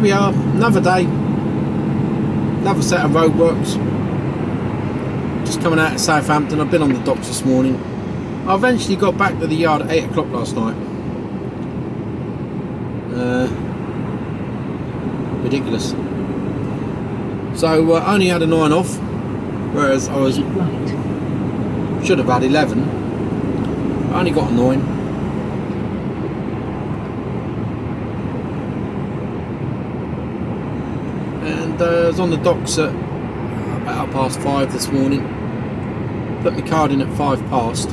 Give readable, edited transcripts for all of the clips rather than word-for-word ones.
we are, another day, another set of roadworks. Just coming out of Southampton. I've been on the docks this morning. I eventually got back to the yard at 8 o'clock last night. Ridiculous. So only had a 9 off, whereas I was should have had 11. I only got a 9. And I was on the docks at about 5:30 this morning. Put my card in at 5 past.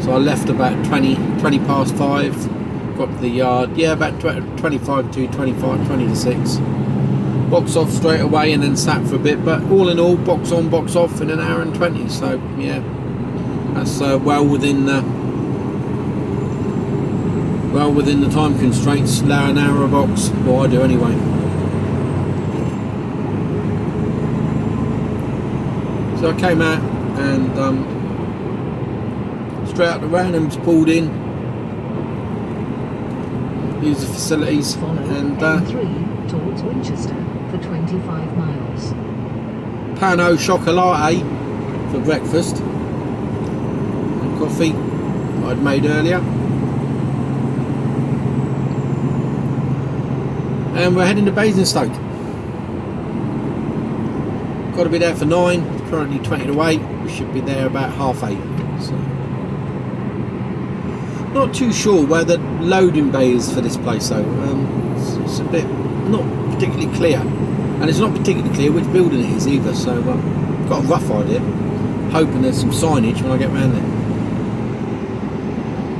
So I left about 20 past 5. Got to the yard, yeah, about 25 to 25, 20 to 6. Box off straight away and then sat for a bit, but all in all, box on, box off in an hour and 20. So yeah, that's well within the time constraints. Allow an hour a box. Well, I do anyway. So I came out and straight out the Roundham's pulled in. Use the facilities and M3 towards Winchester for 25 miles. Pano chocolate for breakfast and coffee I'd made earlier, and we're heading to Basingstoke. Got to be there for 9. It's currently 20 to 8. We should be there about 8:30. So not too sure where the loading bay is for this place though. It's a bit not particularly clear, and it's not particularly clear which building it is either, so got a rough idea, hoping there's some signage when I get round there.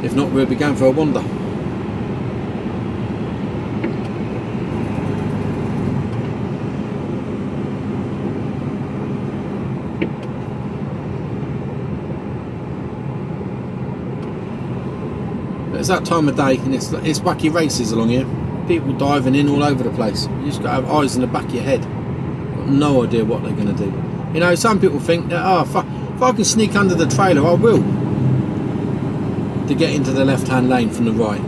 If not, we'll be going for a wander. It's that time of day, and it's wacky races along here. People diving in all over the place. You just got to have eyes in the back of your head. Got no idea what they're going to do. You know, some people think that, oh, if I can sneak under the trailer, I will, to get into the left-hand lane from the right,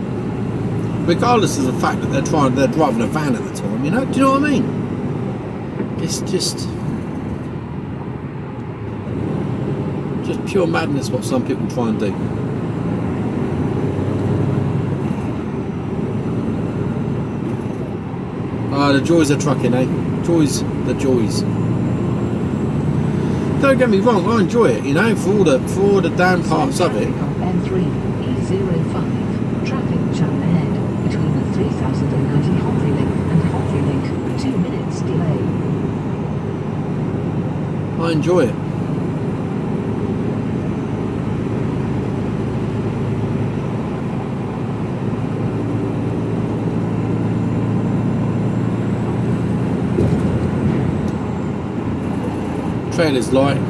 regardless of the fact that they're driving a van at the time. You know, do you know what I mean? It's just pure madness what some people try and do. Ah, the joys of trucking, eh? Joys, the joys. Don't get me wrong, I enjoy it, you know, for all the down parts of it. M3 E05, traffic jam ahead between the 3090 Hotley Link and Hotley Link, 2 minutes delay. I enjoy it. Trailer's light.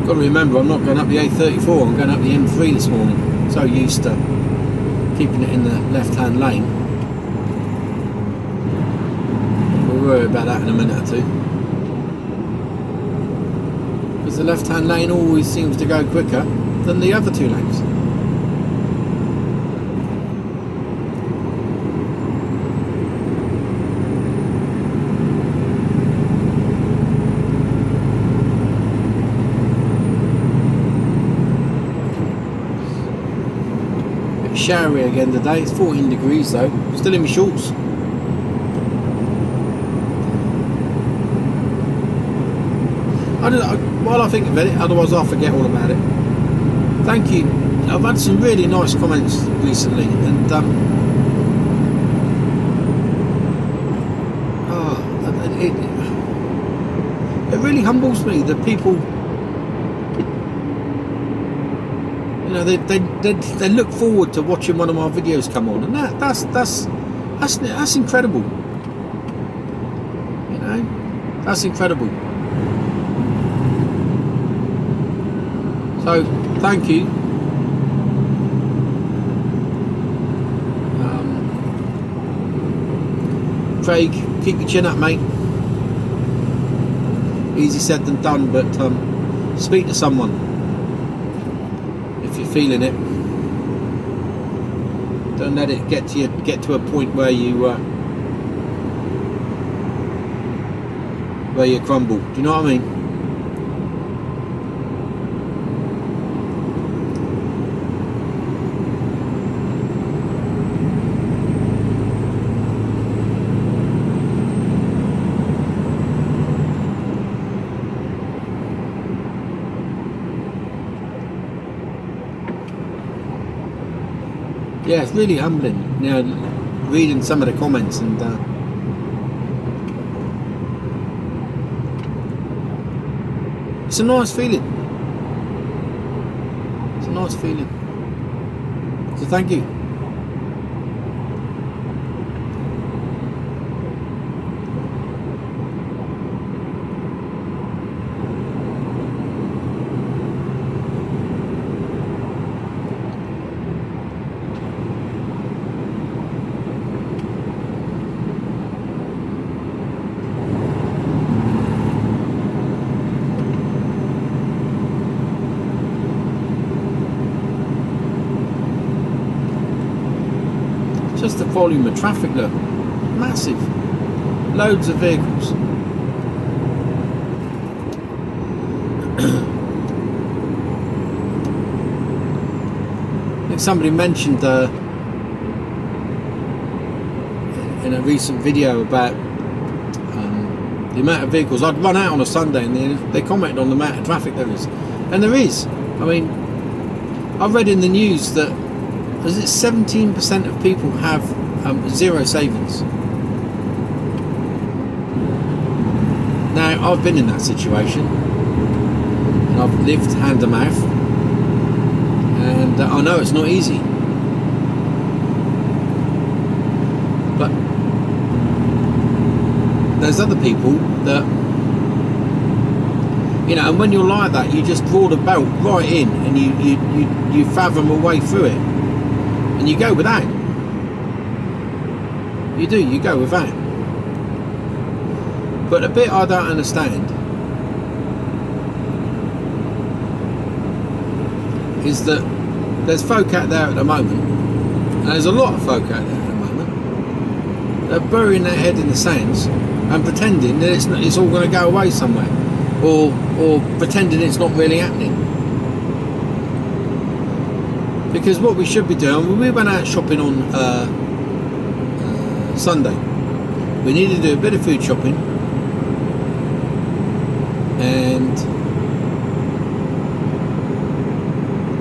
Got to remember, I'm not going up the A34, I'm going up the M3 this morning. So used to keeping it in the left-hand lane. We'll worry about that in a minute or two. The left-hand lane always seems to go quicker than the other 2 lanes. Bit showery again today. It's 14 degrees though. Still in my shorts. While I think of it, otherwise I'll forget all about it. Thank you. I've had some really nice comments recently, and it really humbles me that people, you know, they look forward to watching one of my videos come on, and that's incredible. You know, that's incredible. So, thank you. Craig, keep your chin up, mate. Easy said than done, but speak to someone if you're feeling it. Don't let it get to a point where you crumble. Do you know what I mean? Yeah, it's really humbling, you know, reading some of the comments, and it's a nice feeling. It's a nice feeling. So thank you. Just the volume of traffic, look, massive, loads of vehicles. I think somebody mentioned in a recent video about the amount of vehicles. I'd run out on a Sunday and they commented on the amount of traffic there is, and there is. I mean, I read in the news that 17% of people have zero savings. Now, I've been in that situation, and I've lived hand to mouth, and I know it's not easy. But there's other people that, you know, and when you're like that, you just draw the belt right in, and you fathom a way through it. And you go without. You do, you go without. But the bit I don't understand is that there's folk out there at the moment, and there's a lot of folk out there at the moment, that are burying their head in the sands and pretending that it's all going to go away somewhere, or pretending it's not really happening. Because what we should be doing, when we went out shopping on Sunday, we needed to do a bit of food shopping, and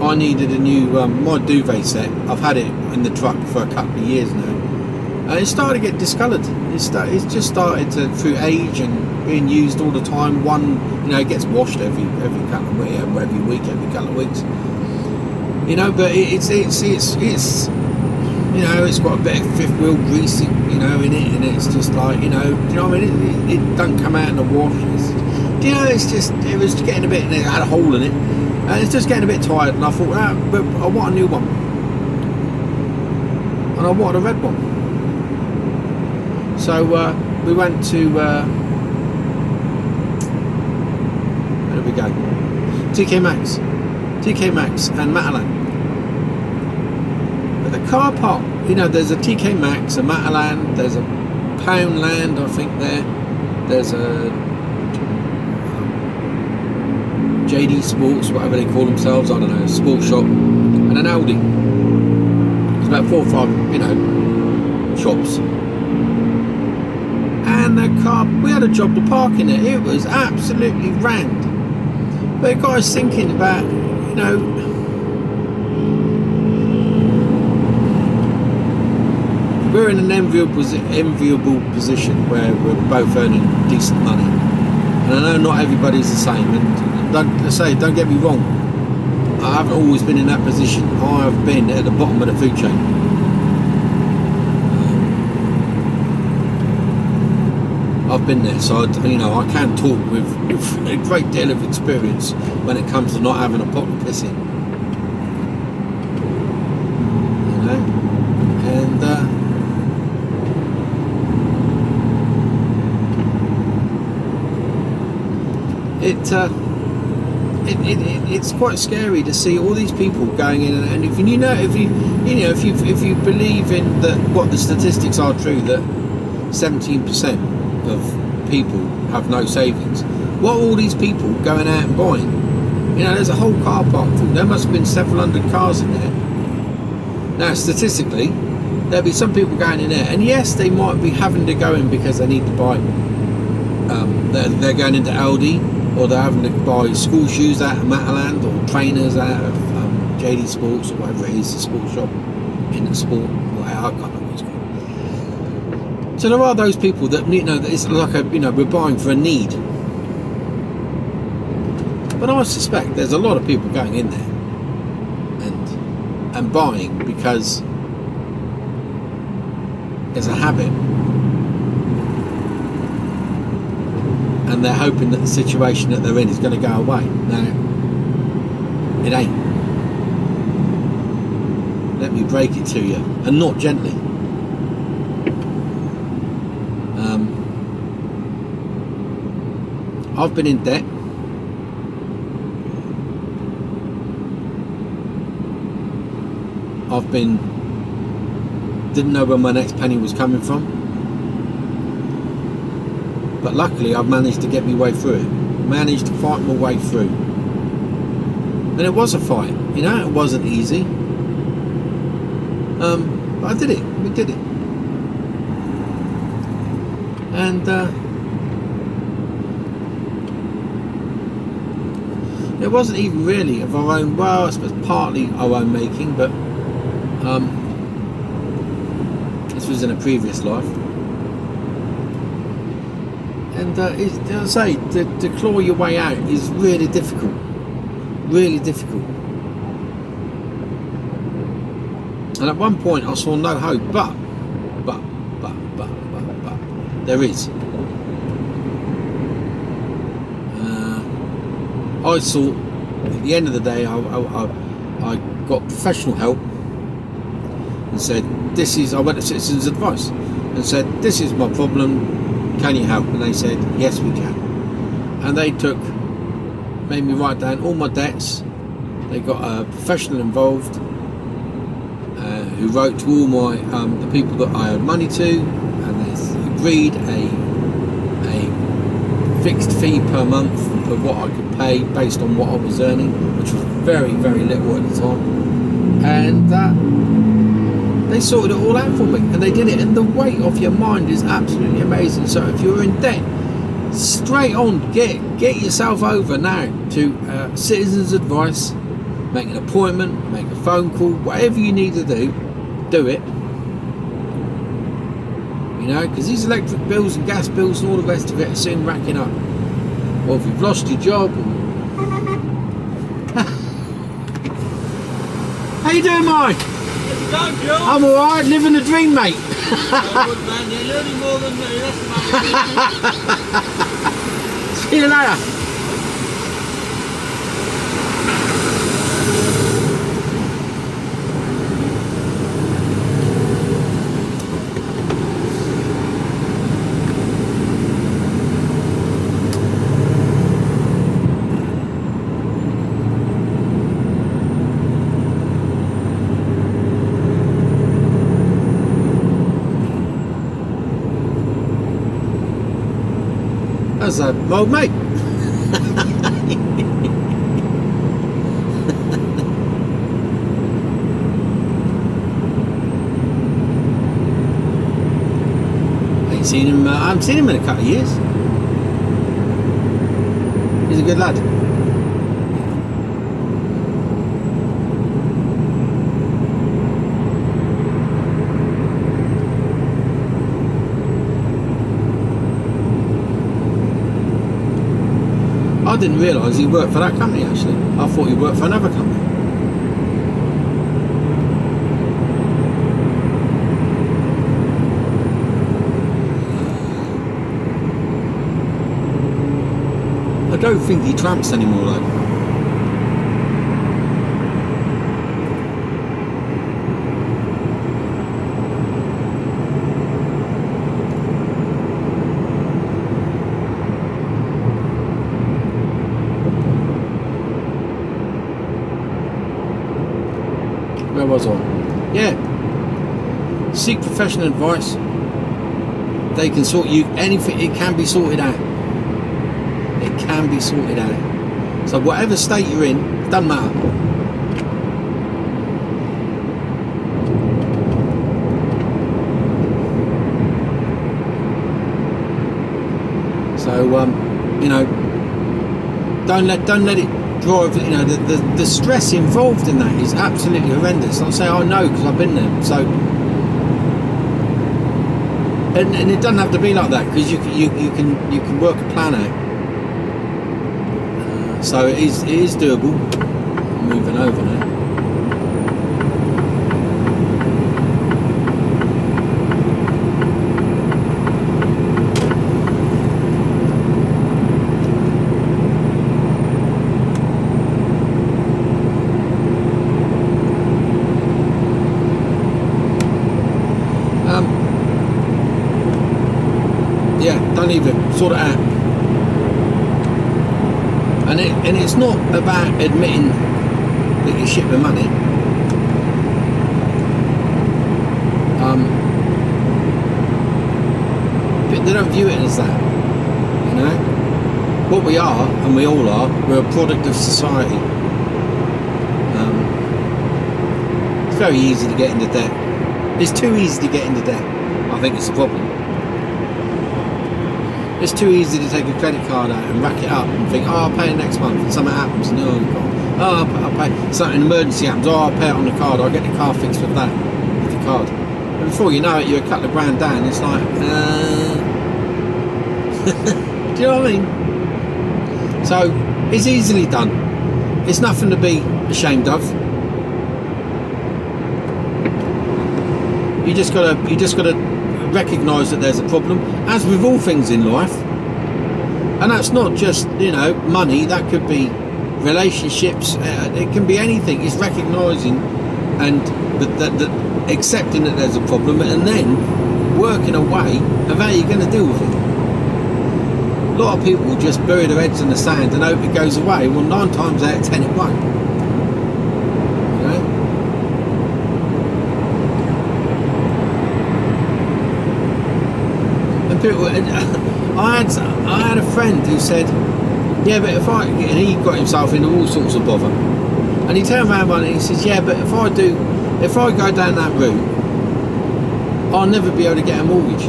I needed a new my duvet set. I've had it in the truck for a couple of years now, and it started to get discoloured. It's just started to, through age and being used all the time. It gets washed every couple of weeks, every week, every couple of weeks. You know, but it's you know, it's got a bit of fifth wheel grease, you know, in it, and it's just like, you know, do you know what I mean? It doesn't come out in the wash. It was getting a bit, and it had a hole in it, and it's just getting a bit tired. And I thought, but I want a new one, and I wanted a red one. So we went to where did we go? TK Maxx and Matalan. But the car park, you know, there's a TK Maxx, a Matalan, there's a Poundland, I think there's a JD Sports, whatever they call themselves, I don't know, a sports shop, and an Aldi. It's about 4 or 5, you know, shops. And the car, we had a job to park in it. It was absolutely rammed. But it got us thinking about, you know, we're in an enviable position where we're both earning decent money, and I know not everybody's the same. And don't get me wrong, I haven't always been in that position. I have been at the bottom of the food chain. I've been there, so I can talk with a great deal of experience when it comes to not having a pot to piss in. You know, and it's quite scary to see all these people going in, and if you believe in that, what the statistics are true, that 17% of people have no savings. What are all these people going out and buying? There's a whole car park full. There must have been several hundred cars in there. Now, statistically, there'll be some people going in there, and yes, they might be having to go in because they need to buy. They're going into Aldi, or they're having to buy school shoes out of Mataland, or trainers out of JD Sports, or whatever it is, the sports shop in the sport. I can't remember what it's called. So there are those people that it's like we're buying for a need. But I suspect there's a lot of people going in there and buying because it's a habit, and they're hoping that the situation that they're in is going to go away. No, it ain't. Let me break it to you, and not gently. I've been in debt. Didn't know where my next penny was coming from, but luckily I've managed to get my way through it. Managed to fight my way through, and it was a fight. It wasn't easy, but I did it. We did it, and it wasn't even really of our own. Well, I suppose partly our own making, but this was in a previous life, and as I say, to claw your way out is really difficult, really difficult. And at one point I saw no hope, but there is. I saw at the end of the day, I got professional help and said, I went to Citizens Advice and said, this is my problem, can you help? And they said, yes, we can. And they made me write down all my debts. They got a professional involved who wrote to all my the people that I owed money to, and they agreed a fixed fee per month for what I could pay based on what I was earning, which was very, very little at the time. And they sorted it all out for me, and they did it. And the weight of your mind is absolutely amazing. So if you're in debt, straight on, get yourself over now to Citizens Advice. Make an appointment, make a phone call, whatever you need to do it. Because these electric bills and gas bills and all the rest of it are soon racking up. Or if you've lost your job. How you doing, Mike? I'm alright, living the dream, mate. Good man, you're learning more than me, that's See you later. That's a old mate. I haven't seen him in a couple of years. He's a good lad. I didn't realise he worked for that company, actually. I thought he worked for another company. I don't think he tramps anymore, though. was I? Yeah. Seek professional advice. They can sort you anything. It can be sorted out. It can be sorted out. So whatever state you're in, it doesn't matter. So you know, don't let it drive. You know, the stress involved in that is absolutely horrendous. I'll say I know because I've been there. So. And it doesn't have to be like that because you can work a plan out. So it is doable. I'm moving over now. Yeah, don't leave it. Sort it out. And it's not about admitting that you shit the money. But they don't view it as that. You know, what we are, and we all are, we're a product of society. It's very easy to get into debt. It's too easy to get into debt. I think it's a problem. It's too easy to take a credit card out and rack it up and think, oh, I'll pay it next month, and something happens, and I'll pay, something, an emergency happens, oh, I'll pay it on the card, I'll get the car fixed with that, with the card. And before you know it, you're a couple of grand down, it's like, do you know what I mean? So, it's easily done. It's nothing to be ashamed of. You just gotta recognise that there's a problem, as with all things in life, and that's not just, you know, money. That could be relationships. It can be anything. It's recognising and that accepting that there's a problem, and then working a way of how you're going to deal with it. A lot of people just bury their heads in the sand and hope it goes away. Well, 9 times out of 10 it won't. You know? People, I had a friend who said, yeah, but if I, and he got himself into all sorts of bother, and he turned around one and he says, yeah, but if I go down that route, I'll never be able to get a mortgage.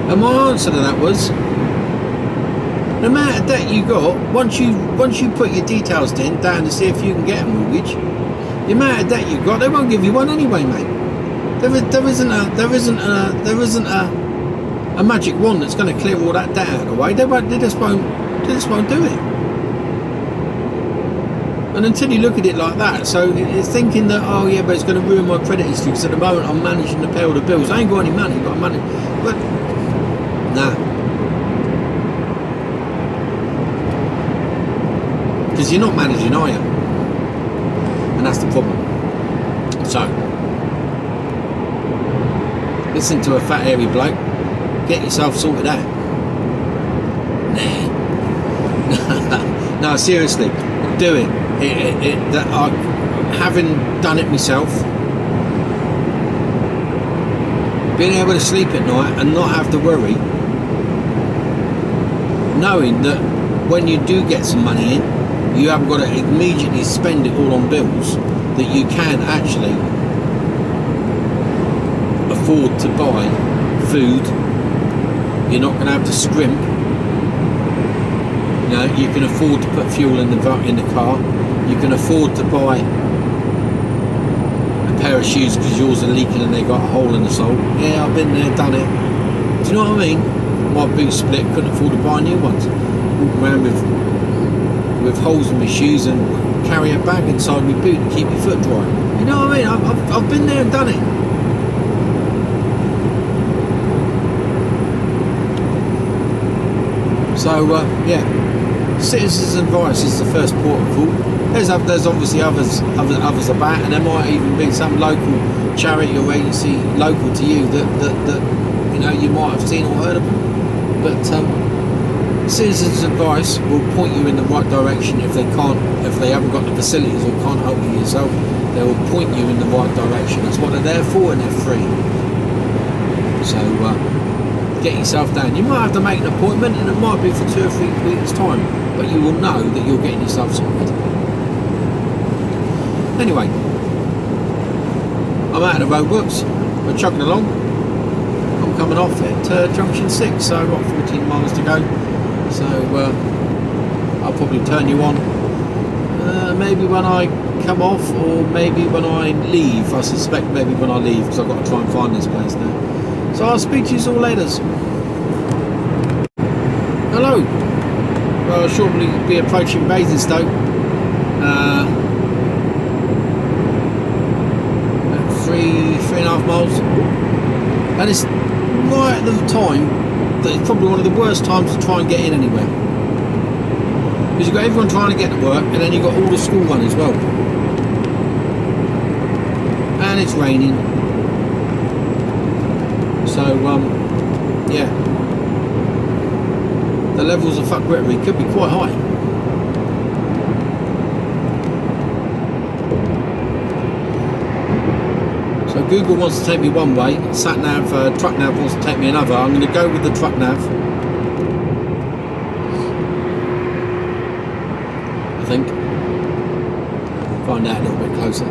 And my answer to that was, no matter debt you got, once you put your details down to see if you can get a mortgage, the amount of debt you've got, they won't give you one anyway, mate. There isn't a magic wand that's going to clear all that debt out of the way. They just won't do it. And until you look at it like that, so it's thinking that, oh yeah, but it's going to ruin my credit history because at the moment I'm managing to pay all the bills. I ain't got any money, but I'm managing. But nah, because you're not managing, are you? And that's the problem. So. Listen to a fat hairy bloke, get yourself sorted out. Nah. No, seriously, do it. That I, having done it myself, being able to sleep at night and not have to worry, knowing that when you do get some money in, you haven't got to immediately spend it all on bills, that you can actually afford to buy food. You're not going to have to scrimp. You know, you can afford to put fuel in the car. You can afford to buy a pair of shoes because yours are leaking and they got a hole in the sole. Yeah, I've been there, done it. Do you know what I mean? My boot split, couldn't afford to buy new ones. Walk around with holes in my shoes and carry a bag inside my boot to keep my foot dry. You know what I mean? I've been there and done it. So yeah, citizens' advice is the first port of call. There's obviously others about, and there might even be some local charity or agency local to you that you know you might have seen or heard of them. But Citizens' advice will point you in the right direction if they haven't got the facilities or can't help you yourself. They will point you in the right direction. That's what they're there for, and they're free. So get yourself down. You might have to make an appointment, and it might be for 2 or 3 weeks' time, but you will know that you're getting yourself sorted. Anyway, I'm out of the roadworks. We're chugging along. I'm coming off at junction 6, so I've got 14 miles to go. So I'll probably turn you on maybe when I come off, or maybe when I leave. I suspect maybe when I leave, because I've got to try and find this place now. So I'll speak to you all later. Hello. Well, I'll shortly be approaching Basingstoke. At 3.5 miles, and it's right at the time that it's probably one of the worst times to try and get in anywhere, because you've got everyone trying to get to work, and then you've got all the school run as well, and it's raining. So yeah, the levels of fuckwittery could be quite high. So Google wants to take me one way, sat nav, truck nav wants to take me another. I'm going to go with the truck nav, I think. Find out a little bit closer.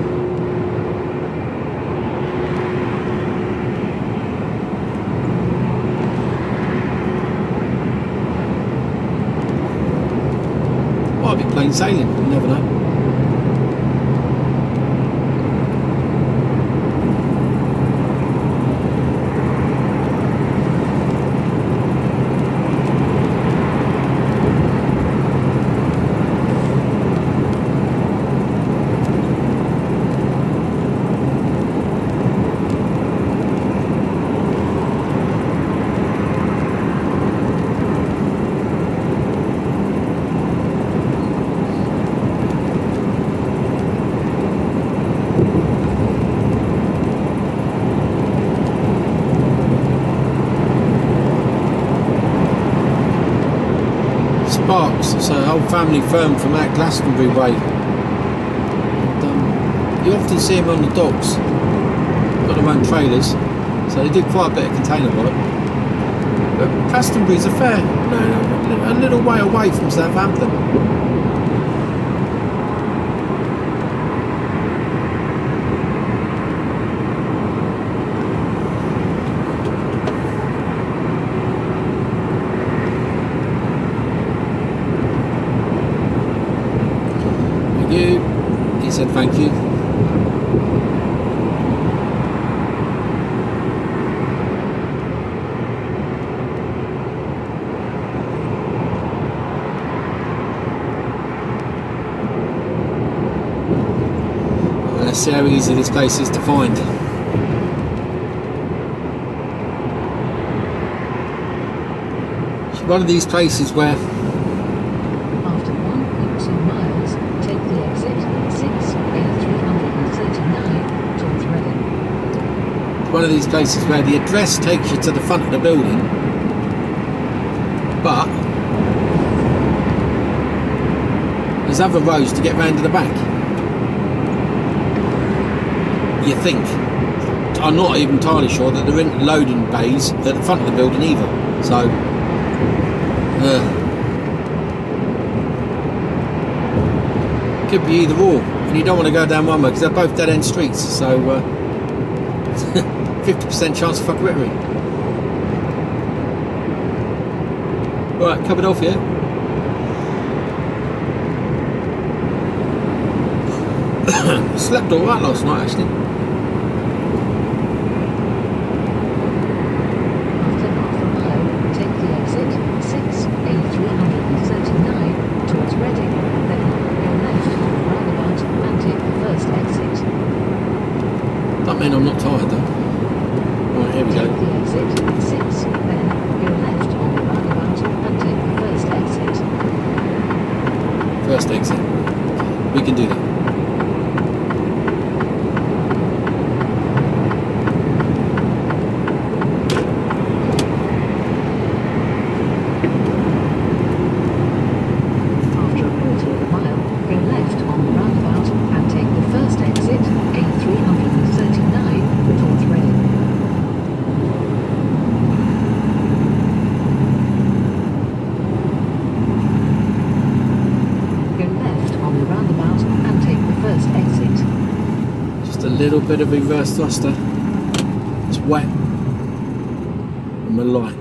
Might be plain sailing, you never know. It's an old family firm from out Glastonbury way. And, you often see them on the docks. Got their own trailers, so they do quite a bit of container work. But Glastonbury's a little way away from Southampton. He said thank you. Well, let's see how easy this place is to find. It's one of these places where one of these places where the address takes you to the front of the building, but there's other roads to get round to the back. You think. I'm not even entirely sure that there aren't loading bays at the front of the building either. So could be either or, and you don't want to go down one way because they're both dead end streets. So 50% chance of fuckwittery. Right, covered off here. Slept alright last night actually. After half a mile, take the exit 6A339 towards Reading, then go left on the roundabout and take the first exit. That means I'm not tired though. Right, here we go. Take the exit 6, then go left on the roundabout and take the first exit. First exit. We can do that. little bit of reverse thruster. It's wet and we're light.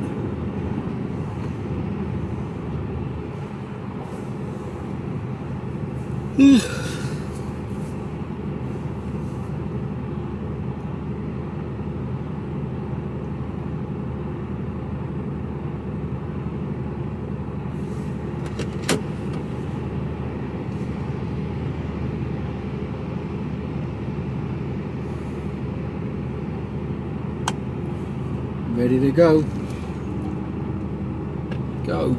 Ready to go. Go.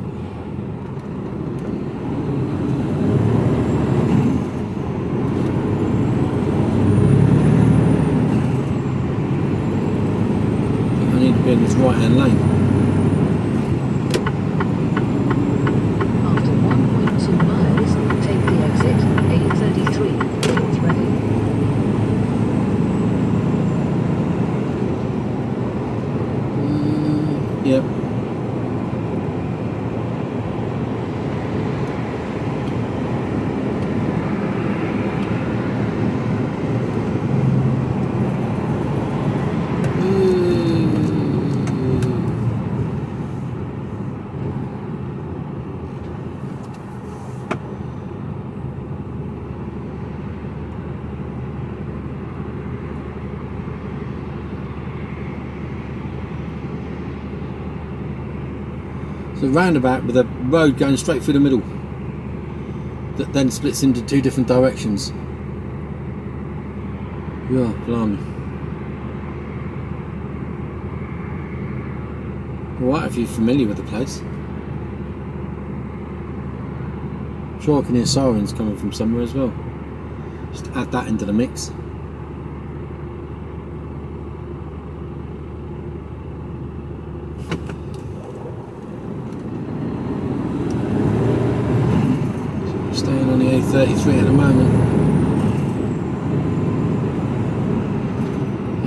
I need to be in this right hand lane. After 1.2 miles, take the exit A33 towards Reading. Yep. The roundabout with a road going straight through the middle that then splits into two different directions. Yeah, blimey. Alright, if you're familiar with the place. I'm sure I can hear sirens coming from somewhere as well. Just add that into the mix. Staying on the A33 at the moment.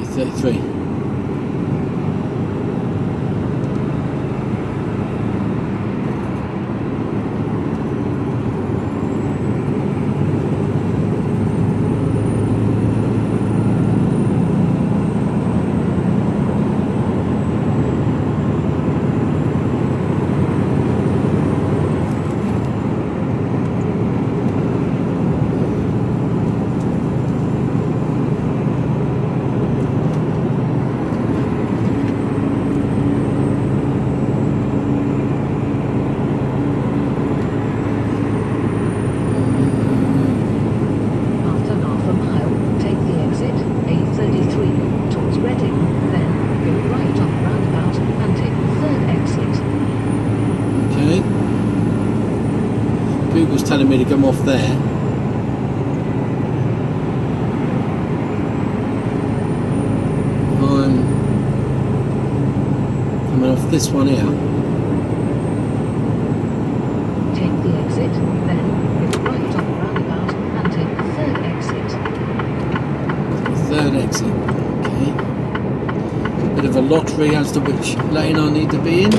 A33. Google's telling me to come off there. I'm coming off this one here. Take the exit, then go right on the roundabout and take the third exit. Third exit, okay. Bit of a lottery as to which lane I need to be in.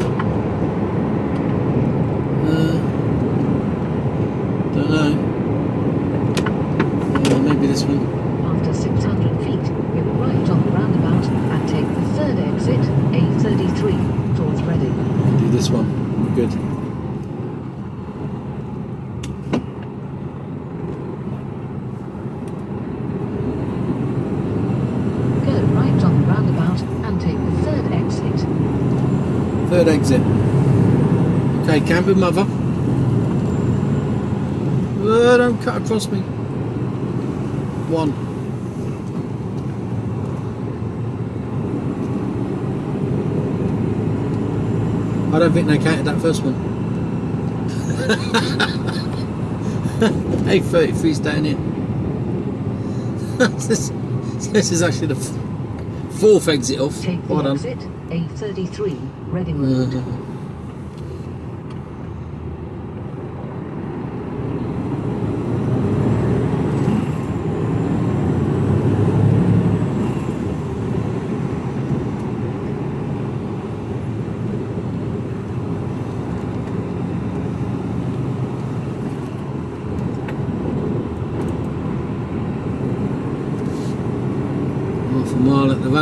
Don't know. Maybe this one. After 600 feet, go right on the roundabout and take the third exit, A33, towards Reading. Do this one. Good. Go right on the roundabout and take the third exit. Third exit. Okay, camp with mother. Don't cut across me. One. I don't think they counted that first one. A33's down here. This is actually the fourth exit off. Take the Well exit, A33, Reading Road.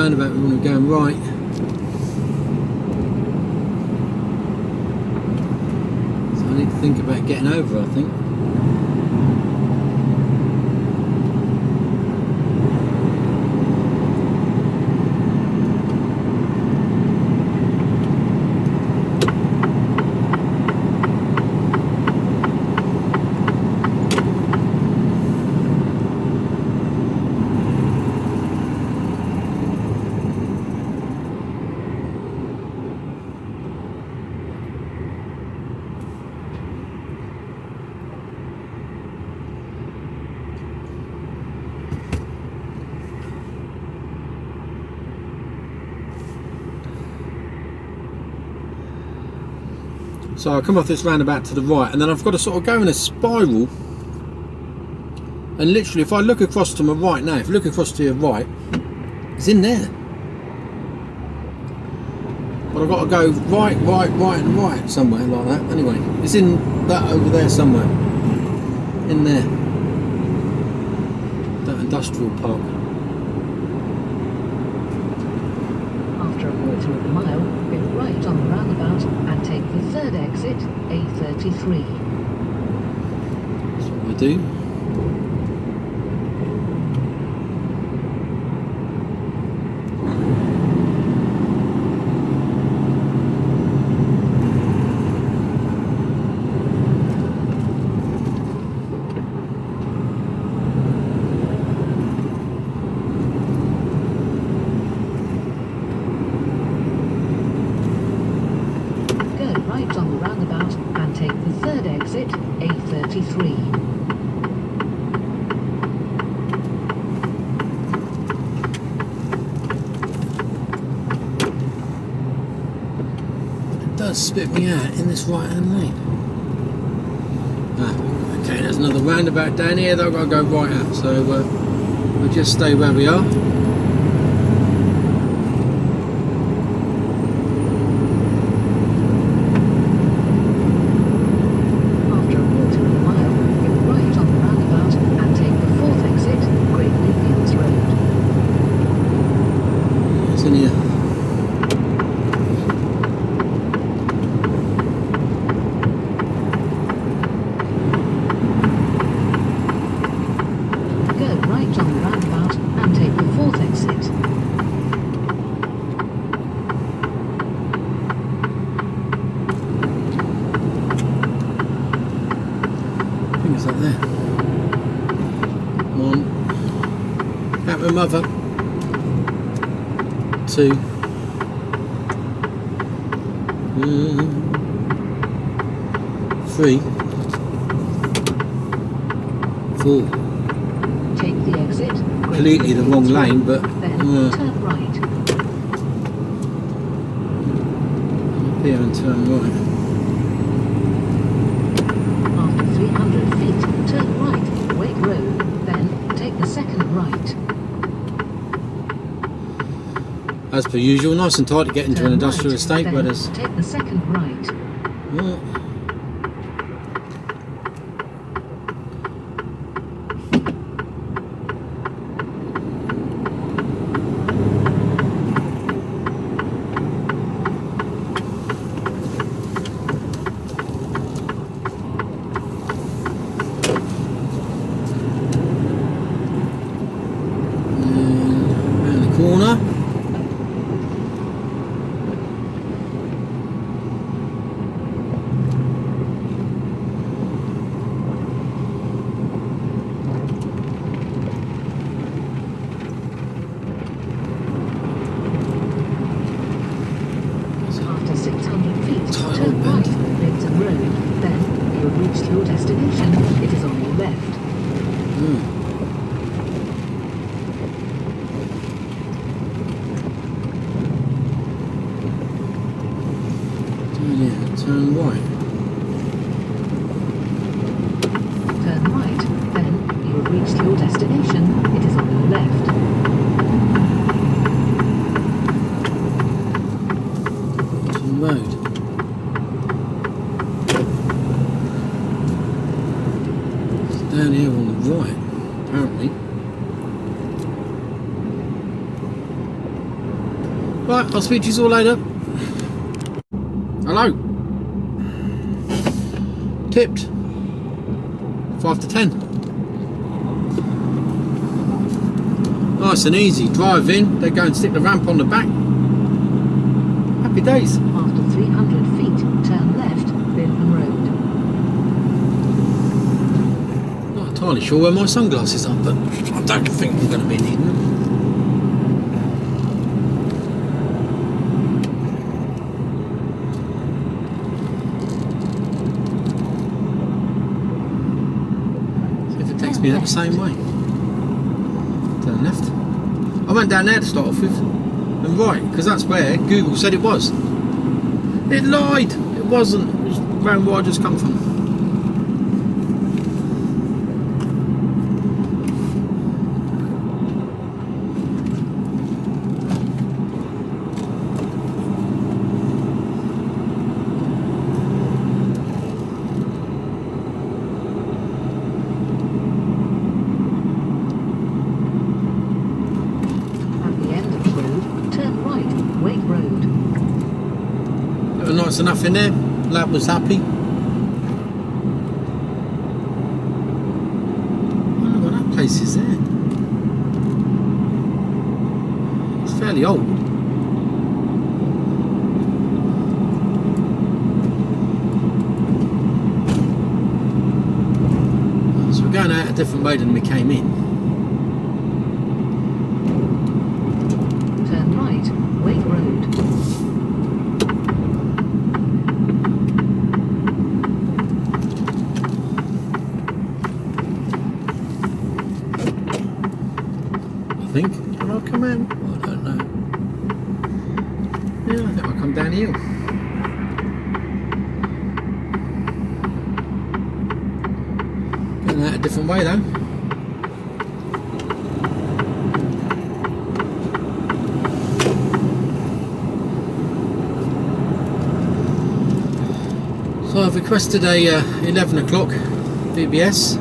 roundabout we want to go right. So I need to think about getting over, I think. So I come off this roundabout to the right, and then I've got to sort of go in a spiral. And literally, if I look across to my right now, if you look across to your right, it's in there. But I've got to go right, right, right, and right somewhere like that. Anyway, it's in that over there somewhere. In there. That industrial park. After a quarter of a mile, go right on the roundabout and take the third exit, A33. That's what we do. Right on the roundabout and take the third exit, A33. It does spit me out in this right hand lane. Ah, okay, there's another roundabout down here that I've got to go right out, so we'll just stay where we are. Is that there? Come on. Out with mother. 2. 3. 4. Take the exit. Completely the wrong lane, but then turn right. Up here and turn right. After 300 feet, turn right, Wake Road, then take the second right. As per usual, nice and tight to get into Turn an industrial right, estate then where there's... take the second right. Corner. After 600 feet, turn right, Linton Road, then you'll reach your destination. It is on your left. Turn right. Turn right, then you'll reach your destination. It is on your left. Bottom road. It's down here on the right, apparently. Right, I'll speak to you all later. Hello. Tipped. 5 to 10. Nice and easy. Drive in. They go and stick the ramp on the back. Happy days. After 300 feet, turn left, Bilham Road. Not entirely sure where my sunglasses are, but I don't think I'm going to be needing them. See if it takes me out the same way. Turn left. I went down there to start off with, and right, because that's where Google said it was. It lied. It wasn't. It was around where I just come from. Nice enough in there. Lad was happy. I wonder what that place is there. It's fairly old. So we're going out a different way than we came in. Turn right, Wake Road. I think. Can I come in? I don't know. Yeah, I think I'll come down here. Going out a different way though. So I've requested a 11 o'clock VBS.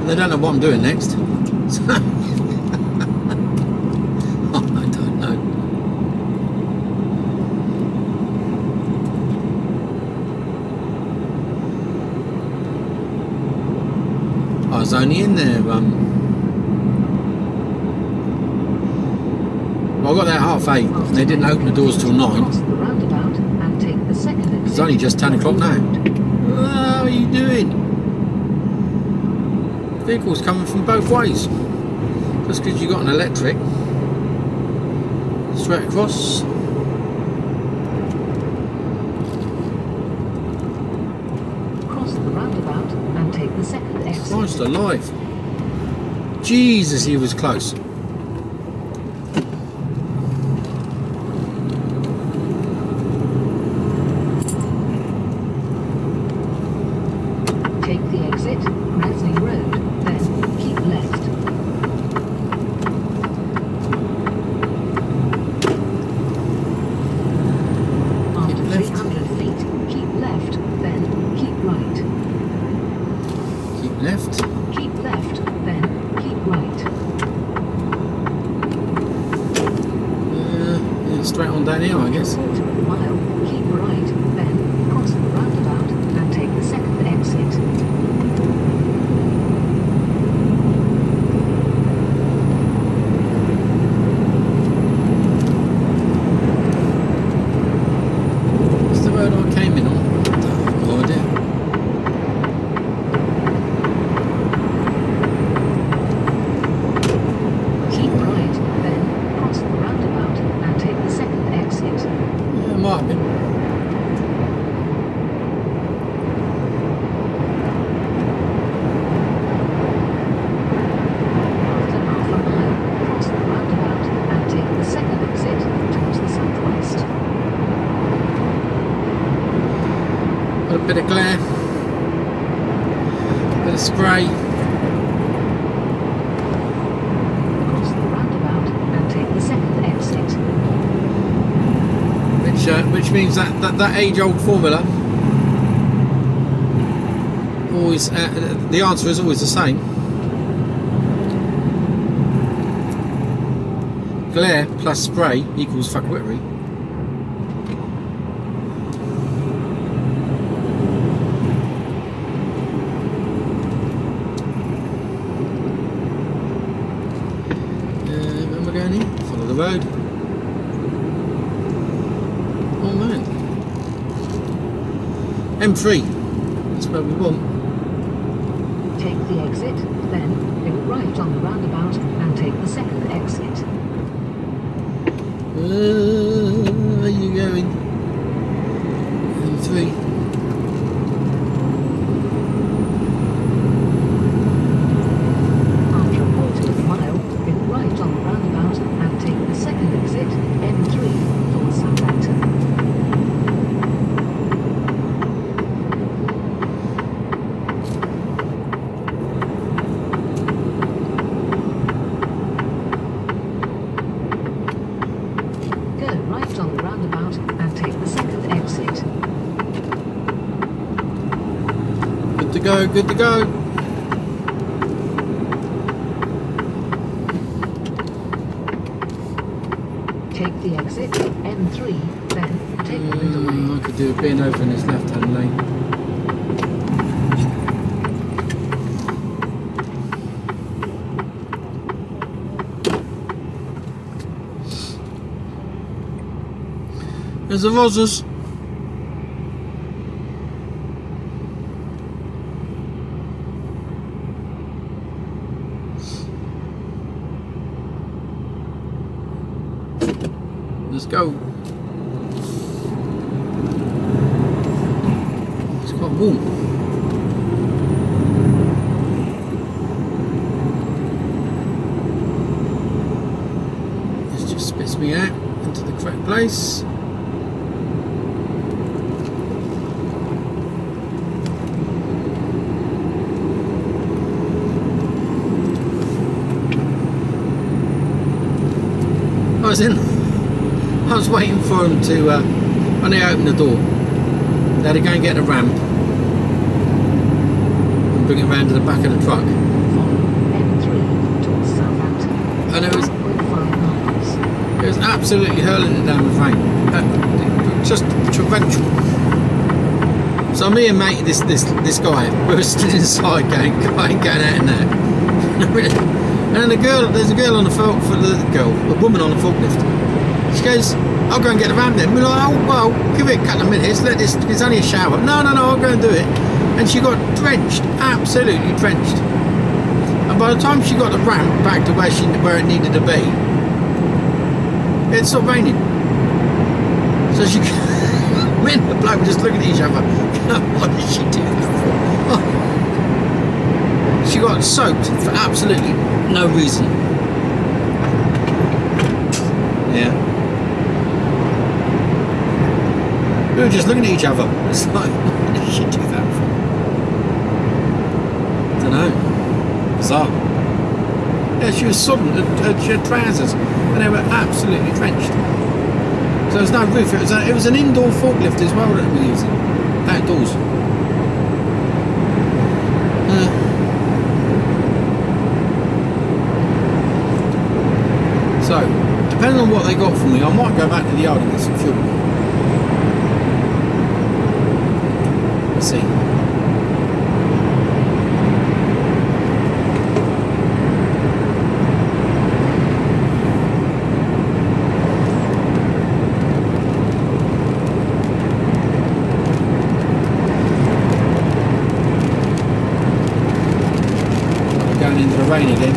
They don't know what I'm doing next. So I don't know. I was only in there. Well, I got there at 8:30 and they didn't open the doors till 9. Cross the roundabout and take the second exit. It's only just 10 o'clock now. How are you doing? Vehicles coming from both ways. Just because you got an electric. Straight across. Cross the roundabout and take the second exit. Christ alive. Jesus, he was close. Take the exit, Grantley Road, then keep left. After 300 feet, keep left, then keep right. Keep left. Keep left, then keep right. Yeah, straight on down here, I guess. Quarter of a mile, keep right, then cross the roundabout and take the second exit. What's the road I came in on? No idea. Keep right, then cross the roundabout and take the second exit. Yeah, it might have been. After half a mile, cross the roundabout and take the second exit towards the southwest. A bit of glare. A bit of spray. Cross the roundabout and take the second exit. Which which means that age-old formula always the answer is always the same. Glare plus spray equals fuckwittery. Where am I going here? Follow the road. Oh man. M3. That's where we want. Take the exit, then go right on the roundabout and take the second exit. Where are you going? M3. After a quarter of a mile, go right on the roundabout and take the second exit, M3, for Southampton. Go right on the roundabout and take the second exit. Good to go, good to go. Take the exit, M3, then take the middle way. I could do a bin over in this left-hand lane. There's the Rosas. Let's go. It's quite warm. This just spits me out into the correct place. I was waiting for him to, when they opened the door, they had to go and get a ramp and bring it round to the back of the truck. Follow M3 towards Southampton. And it was 1.5 miles. It was absolutely hurling it down with rain. Just torrential. So me and mate, this guy, we were stood inside going out in there. And then there's a girl on the a woman on the forklift. She goes, I'll go and get the ramp then. We're like, oh well, give it a couple of minutes, it's only a shower. No, I'll go and do it. And she got drenched, absolutely drenched. And by the time she got the ramp back to where it needed to be, it stopped raining. So she, me and the bloke were just looking at each other. What did she do that for? Oh. She got soaked for absolutely no reason. Yeah. We were just looking at each other. It's like, what did she do that for? I don't know. Bizarre. Yeah, she was sodden. She had trousers, and they were absolutely drenched. So there was no roof. It was an indoor forklift as well that we were using, outdoors. So, depending on what they got for me, I might go back to the yard and get some fuel. Let's see. Going into the rain again.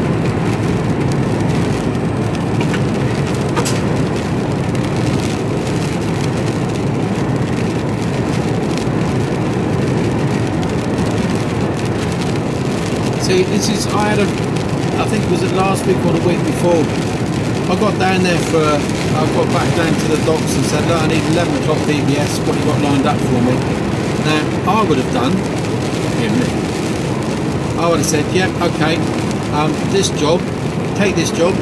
See, I think it was it last week or the week before, I got down there I got back down to the docks and said, look, I need 11 o'clock VBS, what you got lined up for me? Now, I would have done, I would have said, yeah, okay, this job, take this job,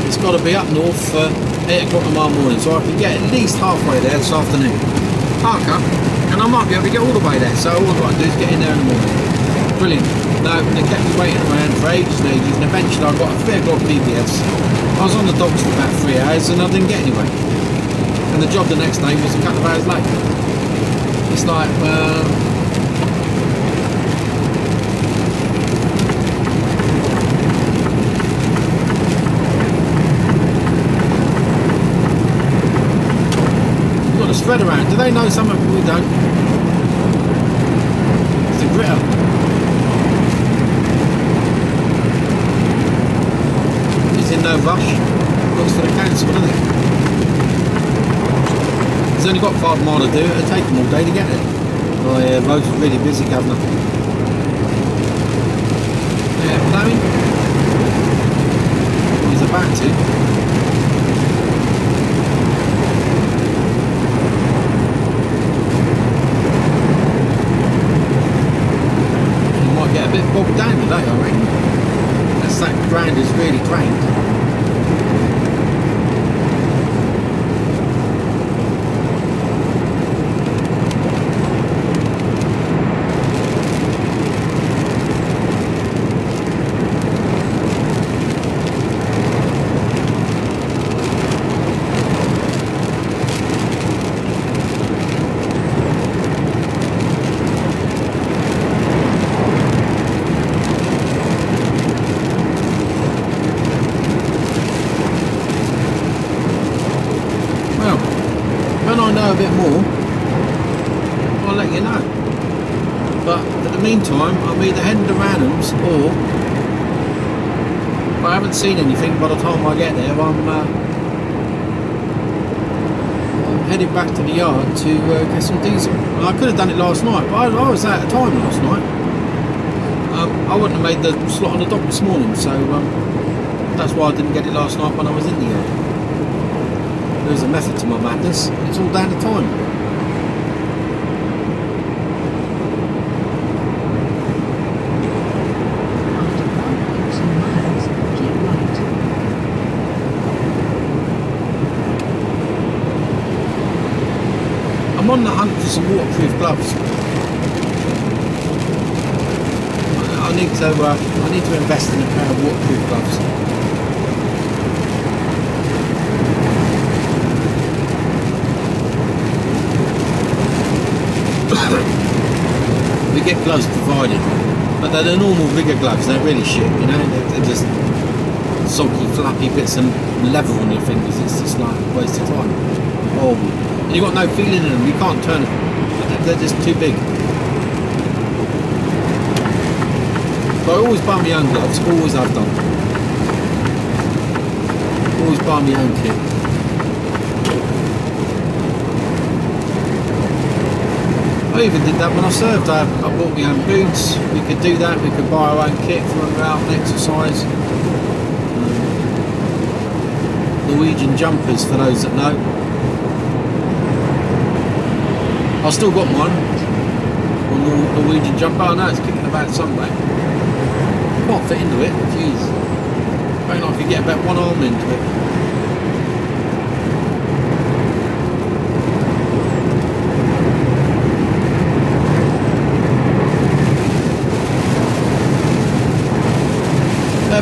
it's got to be up north for 8 o'clock tomorrow morning, so I can get at least halfway there this afternoon. Park up, and I might be able to get all the way there, so all I've got to do is get in there in the morning. Brilliant. No, they kept me waiting around for ages and ages, and eventually I got a 3 o'clock PBS. I was on the docks for about 3 hours and I didn't get anywhere. And the job the next day was a couple of hours late. It's like, you've got to spread around. Do they know something we don't? It's a gritter. He's in no rush. Looks for the council, doesn't he? He's only got 5 mile to do. It'll take him all day to get it. Oh yeah, roads are really busy, Governor. Yeah, blowing. He's about to. He might get a bit bogged down today, I reckon. That ground is really drained. A bit more, I'll let you know. But in the meantime, I'm either heading to Ranham's or if I haven't seen anything by the time I get there, I'm heading back to the yard to get some diesel. I could have done it last night, but I was out of time last night. I wouldn't have made the slot on the dock this morning, so that's why I didn't get it last night when I was in the yard. There's a method to my madness. It's all down to time. After 1.2 miles, keep right. I'm on the hunt for some waterproof gloves. I need to invest in a pair of waterproof gloves. We get gloves provided, but they're the normal rigger gloves. They're really shit, you know. They're just soggy, flappy bits of leather on your fingers. It's just like a waste of time. Oh, and you've got no feeling in them. You can't turn them. They're just too big. But I always buy my own gloves. Always have done. Always buy my own kit. I even did that when I served. I bought my own boots. We could do that. We could buy our own kit for when we're out and exercise. Norwegian jumpers, for those that know. I've still got mine. Norwegian jumper. I know it's kicking about somewhere. Can't fit into it. Jeez. I reckon I could get about one arm into it. A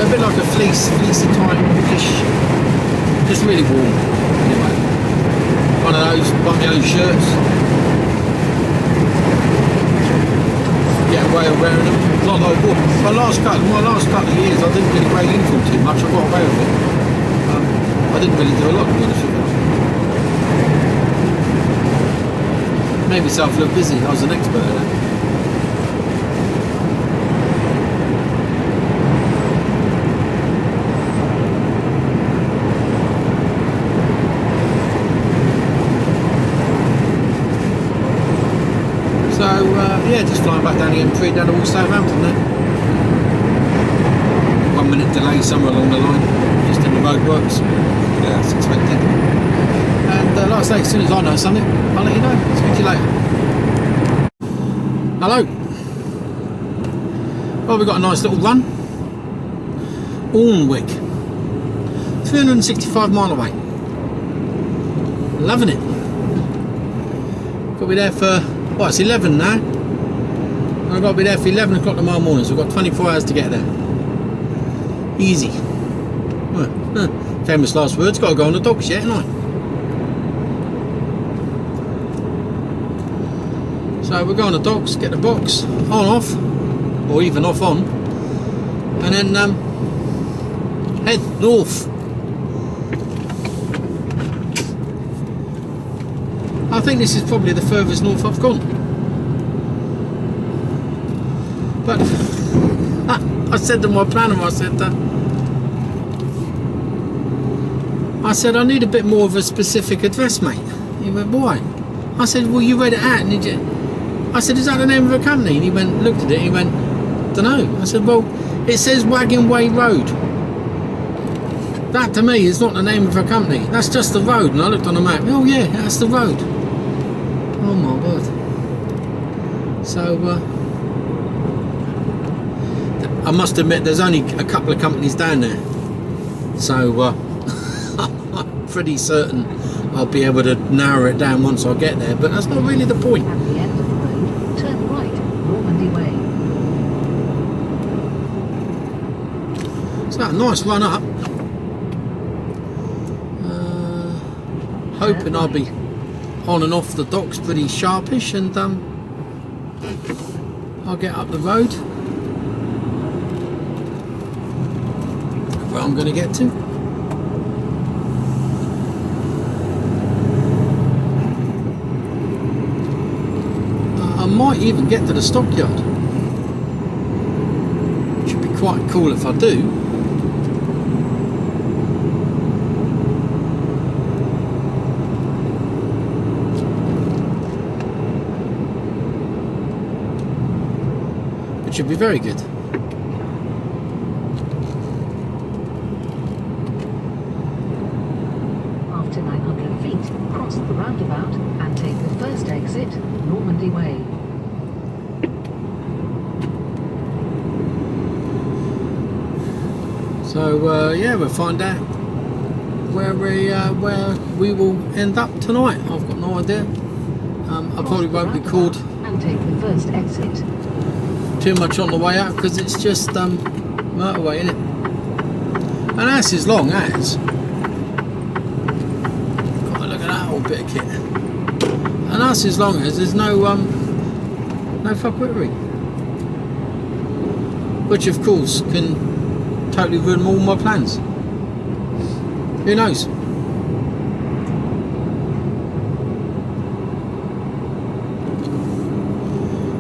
bit like a fleecy type fish, just really warm. Anyway, one of those, buy my own shirts, get away with wearing them. Not like my last couple of years, I didn't really wear uniform too much. I got away with it. I didn't really do a lot, to be honest with you. Made myself look busy. I was an expert at it. So yeah, just flying back down the M3 down to Southampton there. 1 minute delay somewhere along the line, just in the roadworks. Yeah, that's expected. And like I say, as soon as I know something, I'll let you know. Speak to you later. Hello. Well, we've got a nice little run. Alnwick. 365 mile away. Loving it. Got to be there for, well, it's 11 now. I've got to be there for 11 o'clock tomorrow morning, so we've got 24 hours to get there. Easy. Famous last words, got to go on the docks yet, haven't I? So we'll go on the docks, get the box on off, or even off on, and then head north. I think this is probably the furthest north I've gone. But I said to my planner, I said I need a bit more of a specific address, mate. He went, why? I said, well, you read it out, and I said, is that the name of a company? And he went, looked at it, he went, dunno. I said, well, it says Wagon Way Road. That to me is not the name of a company. That's just the road. And I looked on the map. Oh yeah, that's the road. Oh my word. So I must admit, there's only a couple of companies down there. So I'm pretty certain I'll be able to narrow it down once I get there. But that's not really the point. At the end of the road, turn right, Normandy Way. So a nice run up. Hoping I'll be on and off the docks pretty sharpish, and I'll get up the road where I'm going to get to. I might even get to the stockyard. Should be quite cool if I do. Should be very good. After 900 feet, cross the roundabout and take the first exit, Normandy Way. So yeah, we'll find out where we will end up tonight. I've got no idea. I probably won't record and take the first exit. too much on the way out because it's just motorway, isn't it? And that's as long as. God, look at that old bit of kit. And that's as long as there's no fuckwittery, which of course can totally ruin all my plans. Who knows?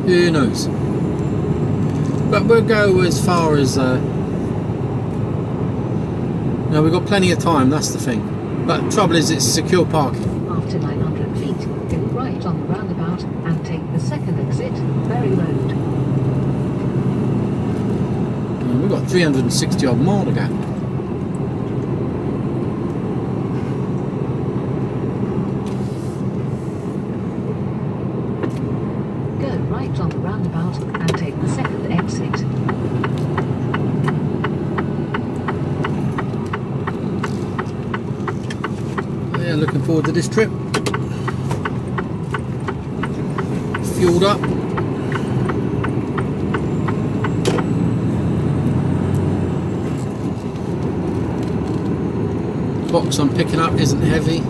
Who knows? But we'll go as far as no, we've got plenty of time, that's the thing. But trouble is, it's secure parking. After 900 feet, go right on the roundabout and take the second exit, Berry Road. And we've got 360 odd mile to go. Go right on the roundabout and take the second exit. Yeah, looking forward to this trip. Fueled up. Box I'm picking up isn't heavy.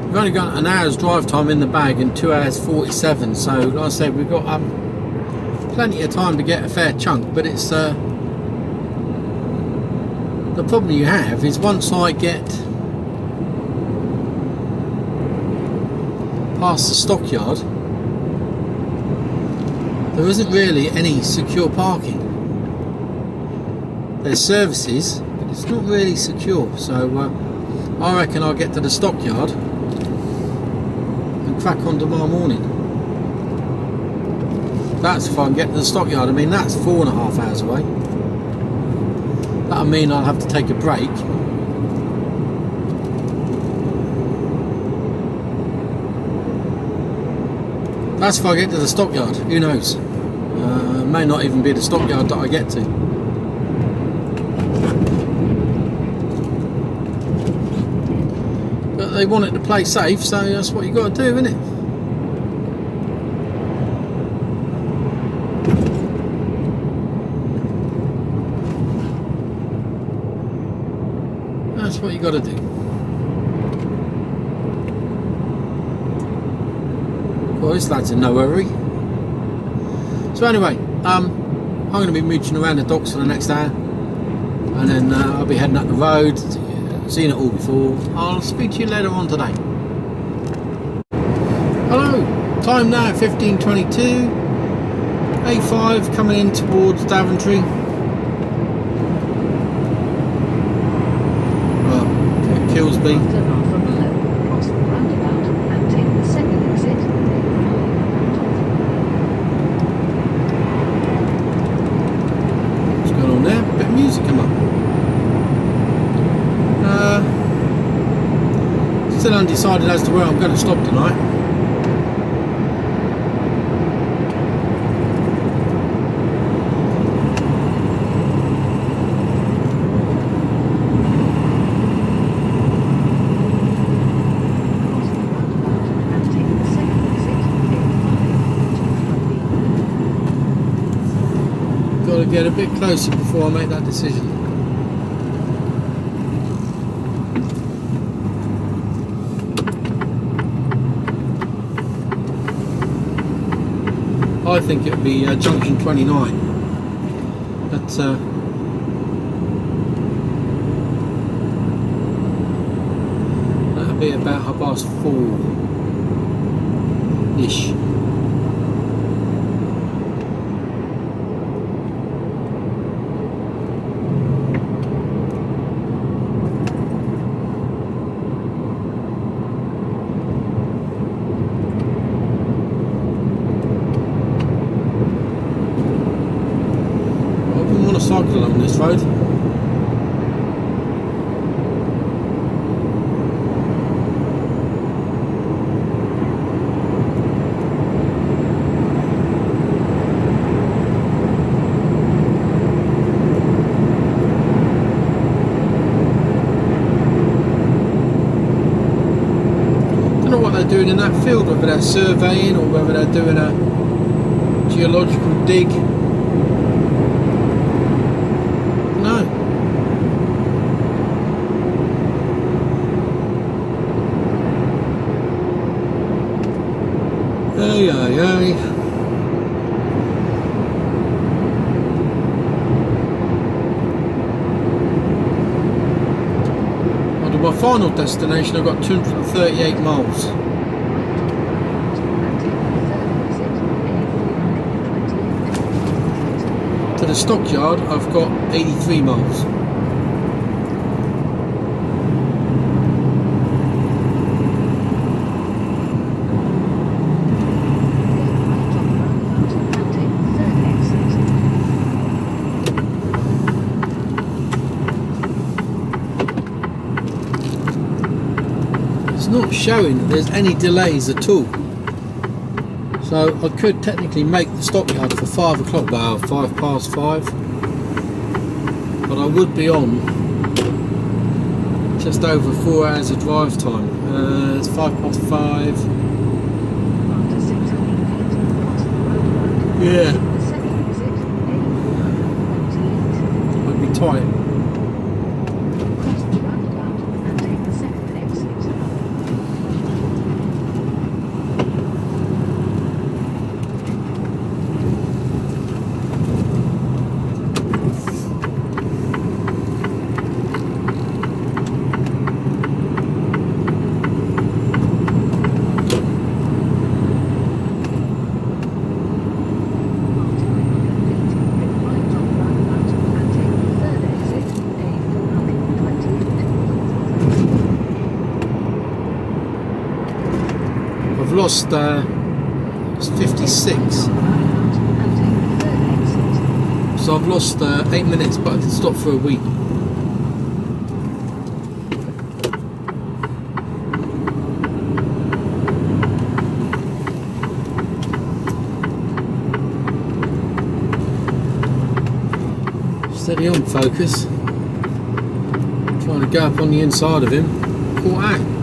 We've only got an hour's drive time in the bag and 2 hours 47, so like I said, we've got plenty of time to get a fair chunk. But it's the problem you have is once I get past the stockyard, there isn't really any secure parking. There's services, but it's not really secure. So I reckon I'll get to the stockyard and crack on tomorrow morning. That's if I can get to the stockyard. I mean, that's 4.5 hours away. That'll mean I'll have to take a break. That's if I get to the stockyard. Who knows? May not even be the stockyard that I get to. But they want it to play safe, so that's what you got to do, isn't it? That's what you got to do. Well, this lad's in no hurry. So anyway, I'm going to be mooching around the docks for the next hour, and then I'll be heading up the road, seen it all before. I'll speak to you later on today. Hello, time now 15:22. A5 coming in towards Daventry. Kilsby. After half a mile, cross the roundabout and take the second exit. What's going on there? A bit of music come up. Still undecided as to where I'm going to stop tonight. Got to get a bit closer before I make that decision. I think it would be junction 29, but that'll be about 4:30ish. Cycle along this road. Don't know what they're doing in that field, whether they're surveying or whether they're doing a geological dig. Ay, ay, ay. On to my final destination, I've got 238 miles. To the stockyard, I've got 83 miles. Not showing that there's any delays at all, so I could technically make the stockyard for 5 o'clock, about 5:05, but I would be on just over 4 hours of drive time. It's 5:05. After 600 feet, cross the roundabout. Yeah, The second exit, A28. I'd be tight. Cross the roundabout and take the second exit. lost it's 56. So I've lost 8 minutes, but I did stop for a week. Steady on, focus. Trying to go up on the inside of him. Caught out.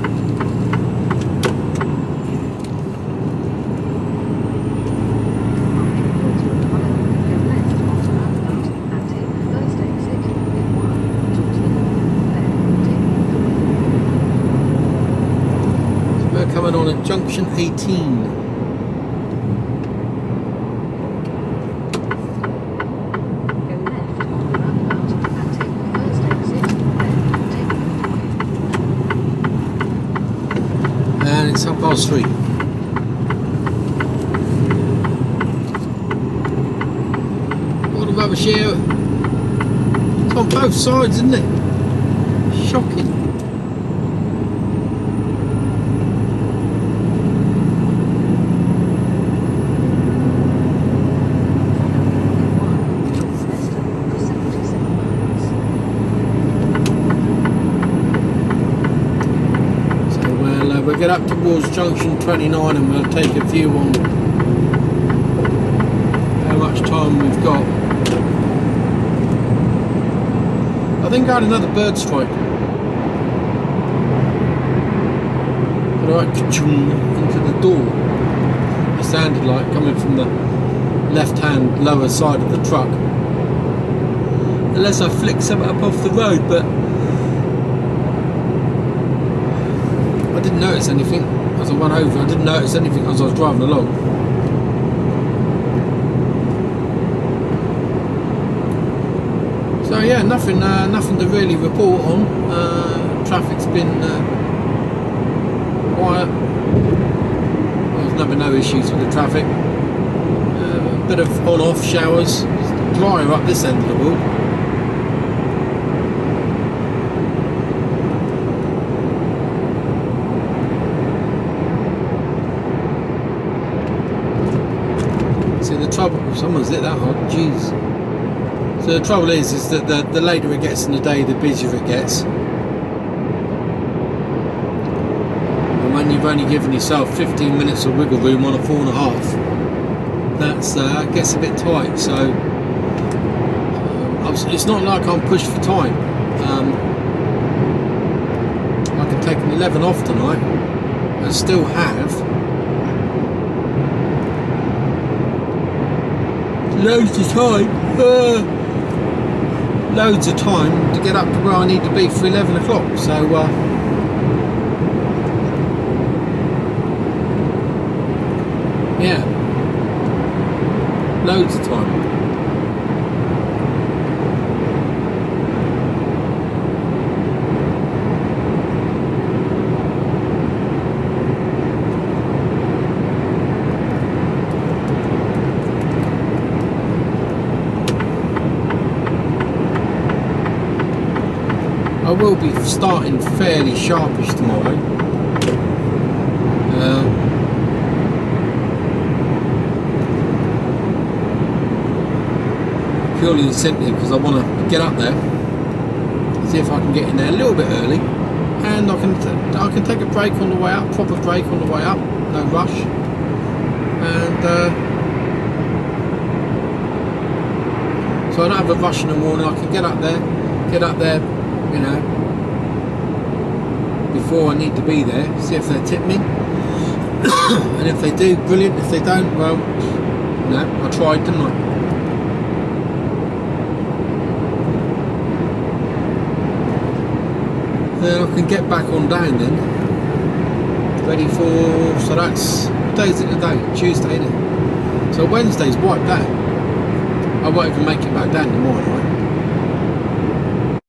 Coming on at junction 18. And it's 3:30. All the rubbish here. It's on both sides, isn't it? Shocking. We'll get up towards junction 29 and we'll take a view on how much time we've got. I think I had another bird strike. Right, into the door. It sounded like coming from the left-hand lower side of the truck. Unless I flick something up off the road, but I didn't notice anything as I went over. I didn't notice anything as I was driving along. So yeah, nothing to really report on. Traffic's been quiet. There's never no issues with the traffic. A bit of on-off showers. It's drier up this end of the wall. Someone's lit that hard, jeez. So the trouble is that the later it gets in the day, the busier it gets. And when you've only given yourself 15 minutes of wiggle room on a 4.5, that's gets a bit tight. So it's not like I'm pushed for time. I can take an 11 off tonight and still have loads of time to get up to where I need to be for 11 o'clock. So yeah, loads of time. I will be starting fairly sharpish tomorrow. Purely and simply because I want to get up there, see if I can get in there a little bit early, and I can take a break on the way up, proper break on the way up, no rush, and so I don't have a rush in the morning. I can get up there, you know, before I need to be there, see if they tip me, and if they do, brilliant. If they don't, well, you know, I tried, didn't I? Then I can get back on down then, ready for, so that's, what day is it today? Tuesday, isn't it? So Wednesday's wiped out. I won't even make it back down tomorrow night.